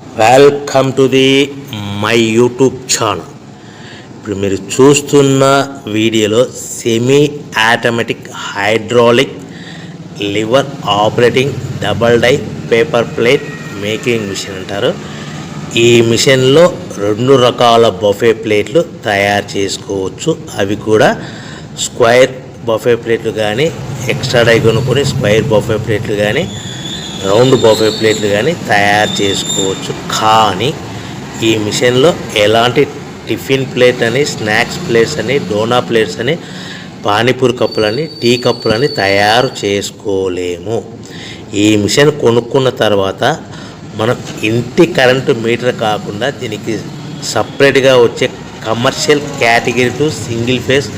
Welcome to the my YouTube channel. ఇప్పుడు మీరు చూస్తున్న వీడియోలో semi automatic hydraulic lever operating double die paper plate making machine అంటారు. ఈ మిషన్లో 2 రకాల బఫే ప్లేట్లు తయారు చేసుకోవచ్చు. అవి కూడా స్క్వేర్ బఫే ప్లేట్లు కానీ, ఎక్స్ట్రా డై కొనుక్కొని స్క్వేర్ బఫే ప్లేట్లు కానీ, రౌండ్ బఫే ప్లేట్లు కానీ తయారు చేసుకోవచ్చు. కానీ ఈ మిషన్లో ఎలాంటి టిఫిన్ ప్లేట్ అని, స్నాక్స్ ప్లేట్స్ అని, డోనా ప్లేట్స్ అని, పానీపూరి కప్పులని, టీ కప్పులని తయారు చేసుకోలేము. ఈ మిషన్ కొనుక్కున్న తర్వాత మనం ఇంటి కరెంటు మీటర్ కాకుండా దీనికి సపరేట్గా వచ్చే commercial category to single phase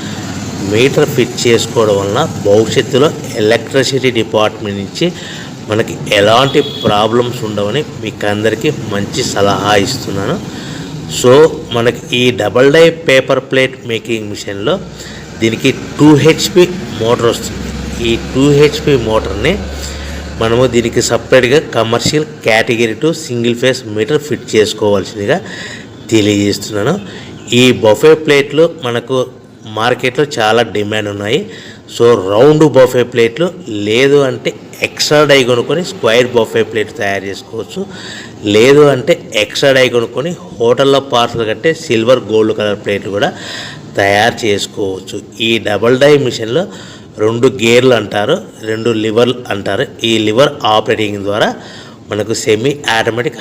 metre fit చేసుకోవడం వలన భవిష్యత్తులో ఎలక్ట్రిసిటీ డిపార్ట్మెంట్ నుంచి మనకి ఎలాంటి ప్రాబ్లమ్స్ ఉండవని మీకు అందరికీ మంచి సలహా ఇస్తున్నాను. సో మనకి ఈ double die paper plate making మిషన్లో దీనికి 2 HP మోటార్ వస్తుంది. ఈ 2 HP మోటార్ని మనము దీనికి సపరేట్గా commercial category to single phase metre fit చేసుకోవాల్సిందిగా తెలియజేస్తున్నాను. ఈ బఫే ప్లేట్లు మనకు మార్కెట్లో చాలా డిమాండ్ ఉన్నాయి. సో రౌండ్ బఫే ప్లేట్లు లేదు అంటే ఎక్స్ట్రా డై కొనుక్కొని స్క్వేర్ బఫే ప్లేట్ తయారు చేసుకోవచ్చు. లేదు అంటే ఎక్స్ట్రా డై కొనుక్కొని హోటల్లో పార్సల్ కట్టే సిల్వర్ గోల్డ్ కలర్ ప్లేట్లు కూడా తయారు చేసుకోవచ్చు. ఈ డబల్ డై మిషన్లో 2 గేర్లు అంటారు, 2 లివర్లు అంటారు. ఈ లివర్ ఆపరేటింగ్ ద్వారా మనకు సెమీ ఆటోమేటిక్